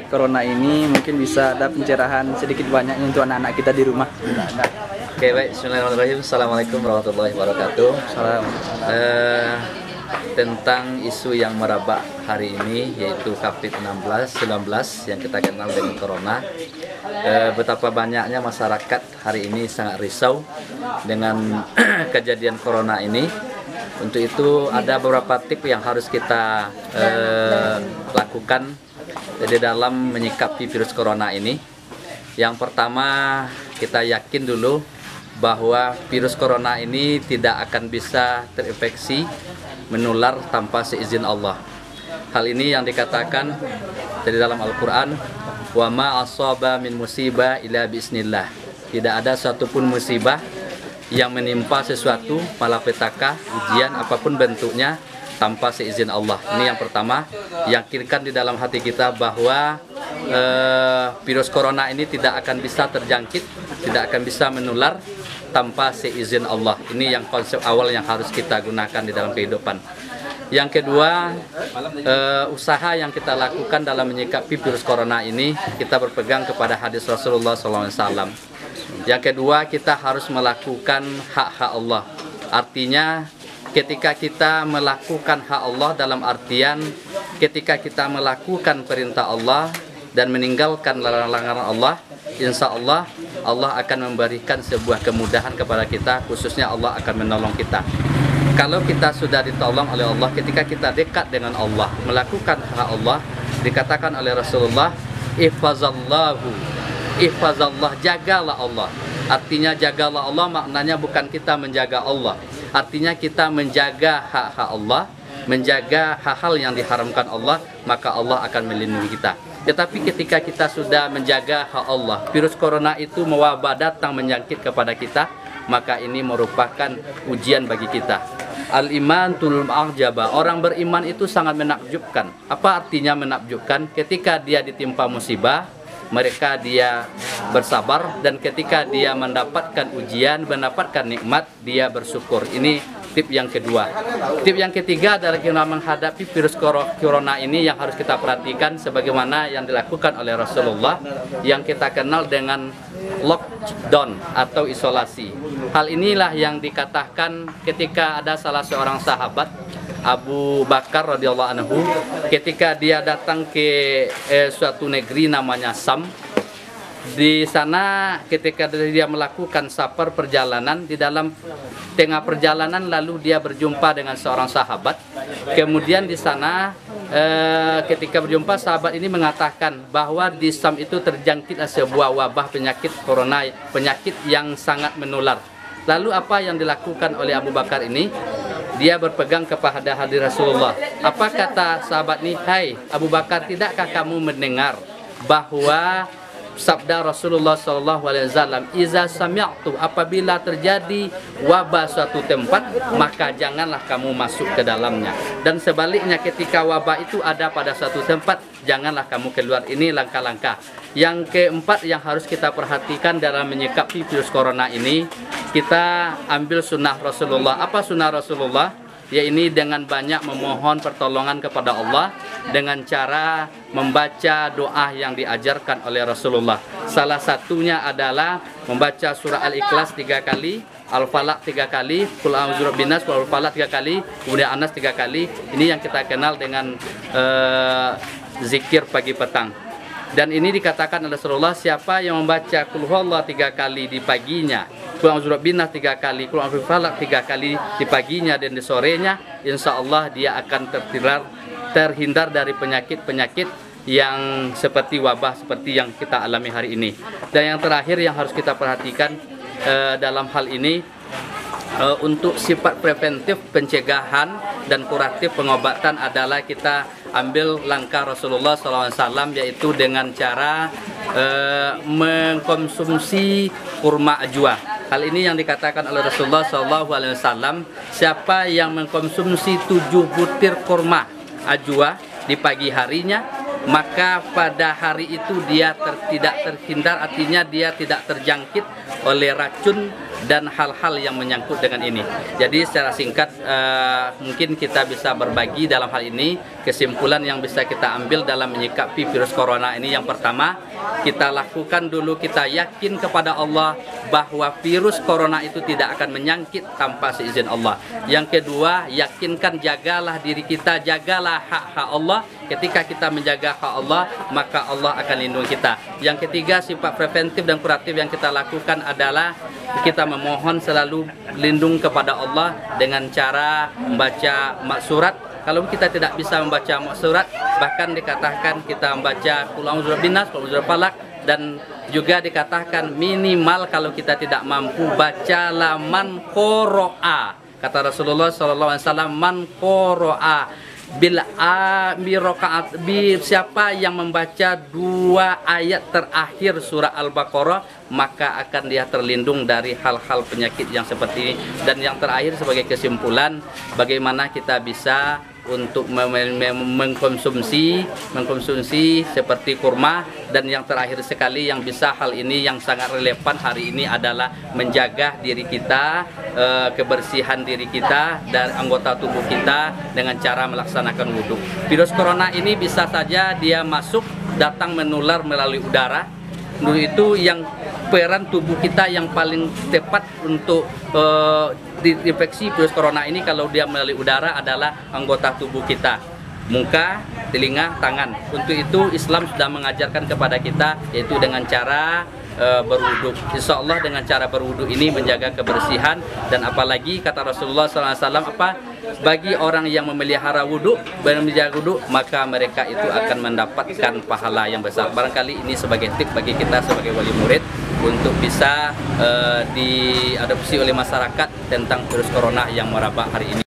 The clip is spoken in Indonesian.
Corona ini mungkin bisa ada pencerahan sedikit banyaknya untuk anak-anak kita di rumah. Oke, baik. Bismillahirrahmanirrahim. Assalamualaikum warahmatullahi wabarakatuh. Salam. Tentang isu yang merebak hari ini, yaitu COVID-19 yang kita kenal dengan Corona. Betapa banyaknya masyarakat hari ini sangat risau dengan kejadian Corona ini. Untuk itu ada beberapa tips yang harus kita lakukan di dalam menyikapi virus Corona ini. Yang pertama, kita yakin dulu bahwa virus Corona ini tidak akan bisa terinfeksi, menular tanpa seizin Allah. Hal ini yang dikatakan dari dalam Al-Quran, wa ma asaba min musibah illa bismillah. Tidak ada satupun musibah yang menimpa sesuatu, malapetaka, ujian apapun bentuknya tanpa seizin Allah. Ini yang pertama, yakinkan di dalam hati kita bahwa virus Corona ini tidak akan bisa terjangkit, tidak akan bisa menular tanpa seizin Allah. Ini yang konsep awal yang harus kita gunakan di dalam kehidupan. Yang kedua, usaha yang kita lakukan dalam menyikapi virus Corona ini, kita berpegang kepada hadis Rasulullah SAW. Yang kedua, kita harus melakukan hak-hak Allah. Artinya, ketika kita melakukan hak Allah dalam artian ketika kita melakukan perintah Allah dan meninggalkan larangan Allah, insya Allah Allah akan memberikan sebuah kemudahan kepada kita, khususnya Allah akan menolong kita. Kalau kita sudah ditolong oleh Allah, ketika kita dekat dengan Allah, melakukan hak Allah, dikatakan oleh Rasulullah, ihfazallahu, ihfazallah, jagalah Allah. Artinya jagalah Allah maknanya bukan kita menjaga Allah, artinya kita menjaga hak-hak Allah, menjaga hal-hal yang diharamkan Allah, maka Allah akan melindungi kita. Tetapi ketika kita sudah menjaga hak Allah, virus Corona itu mewabah datang menyangkit kepada kita, maka ini merupakan ujian bagi kita. Al-iman tulul a'jaba. Orang beriman itu sangat menakjubkan. Apa artinya menakjubkan? Ketika dia ditimpa musibah, mereka dia bersabar, dan ketika dia mendapatkan ujian, mendapatkan nikmat, dia bersyukur. Ini tip yang kedua. Tip yang ketiga adalah kita menghadapi virus Corona ini yang harus kita perhatikan sebagaimana yang dilakukan oleh Rasulullah yang kita kenal dengan lockdown atau isolasi. Hal inilah yang dikatakan ketika ada salah seorang sahabat, Abu Bakar radhiyallahu anhu, ketika dia datang ke suatu negeri namanya Sam. Di sana ketika dia melakukan safar perjalanan, di dalam tengah perjalanan lalu dia berjumpa dengan seorang sahabat. Kemudian di sana ketika berjumpa, sahabat ini mengatakan bahwa di Sam itu terjangkit sebuah wabah penyakit corona, penyakit yang sangat menular. Lalu apa yang dilakukan oleh Abu Bakar ini? Dia berpegang kepada hadis Rasulullah. Apa kata sahabat ini? Hai Abu Bakar, tidakkah kamu mendengar bahwa sabda Rasulullah SAW, iza sami'tu, apabila terjadi wabah suatu tempat, maka janganlah kamu masuk ke dalamnya. Dan sebaliknya ketika wabah itu ada pada suatu tempat, janganlah kamu keluar. Ini langkah-langkah. Yang keempat yang harus kita perhatikan dalam menyikapi virus Corona ini, kita ambil sunnah Rasulullah. Apa sunnah Rasulullah? Yaitu dengan banyak memohon pertolongan kepada Allah dengan cara membaca doa yang diajarkan oleh Rasulullah. Salah satunya adalah membaca surah Al-Ikhlas 3 kali, Al-Falaq 3 kali, Qul a'udzu birabbin nas, Al-Falaq 3 kali, kemudian An-Nas 3 kali. Ini yang kita kenal dengan zikir pagi petang. Dan ini dikatakan oleh Rasulullah, siapa yang membaca Qul huwallahu 3 kali di paginya, Qul a'udzu birabbin nas 3 kali, Qul a'udzu falaq 3 kali di paginya dan di sorenya, insya Allah dia akan terhindar dari penyakit-penyakit yang seperti wabah seperti yang kita alami hari ini. Dan yang terakhir yang harus kita perhatikan dalam hal ini, untuk sifat preventif pencegahan dan kuratif pengobatan adalah kita ambil langkah Rasulullah SAW, yaitu dengan cara mengkonsumsi kurma ajwa. Hal ini yang dikatakan oleh Rasulullah SAW, siapa yang mengkonsumsi 7 butir kurma ajwa di pagi harinya, maka pada hari itu dia tidak terhindar, artinya dia tidak terjangkit oleh racun dan hal-hal yang menyangkut dengan ini. Jadi secara singkat mungkin kita bisa berbagi dalam hal ini kesimpulan yang bisa kita ambil dalam menyikapi virus corona ini. Yang pertama, kita lakukan dulu, kita yakin kepada Allah bahwa virus corona itu tidak akan menyangkit tanpa seizin Allah. Yang kedua, yakinkan, jagalah diri kita, jagalah hak-hak Allah. Ketika kita menjaga hak Allah, maka Allah akan lindungi kita. Yang ketiga, sifat preventif dan kuratif yang kita lakukan adalah kita memohon selalu lindung kepada Allah dengan cara membaca surat. Kalau kita tidak bisa membaca surat, bahkan dikatakan kita membaca Qul a'udzu birabbin nas, Qul a'udzu birabbil falaq, dan juga dikatakan minimal kalau kita tidak mampu bacalah man qoro'a. Kata Rasulullah SAW, man qoro'a siapa yang membaca 2 ayat terakhir surah Al-Baqarah, maka akan dia terlindung dari hal-hal penyakit yang seperti ini. Dan yang terakhir sebagai kesimpulan, bagaimana kita bisa untuk mengkonsumsi seperti kurma. Dan yang terakhir sekali yang bisa hal ini yang sangat relevan hari ini adalah menjaga diri kita, kebersihan diri kita dan anggota tubuh kita dengan cara melaksanakan wudhu. Virus corona ini bisa saja dia masuk, datang menular melalui udara. Itu yang peran tubuh kita yang paling tepat untuk diinfeksi virus corona ini kalau dia melalui udara adalah anggota tubuh kita, muka, telinga, tangan. Untuk itu Islam sudah mengajarkan kepada kita, yaitu dengan cara berwudu. Insya Allah dengan cara berwudu ini menjaga kebersihan. Dan apalagi kata Rasulullah SAW, bagi orang yang memelihara wudu, menjaga wudu, maka mereka itu akan mendapatkan pahala yang besar. Barangkali ini sebagai tip bagi kita sebagai wali murid untuk bisa diadopsi oleh masyarakat tentang virus corona yang merebak hari ini.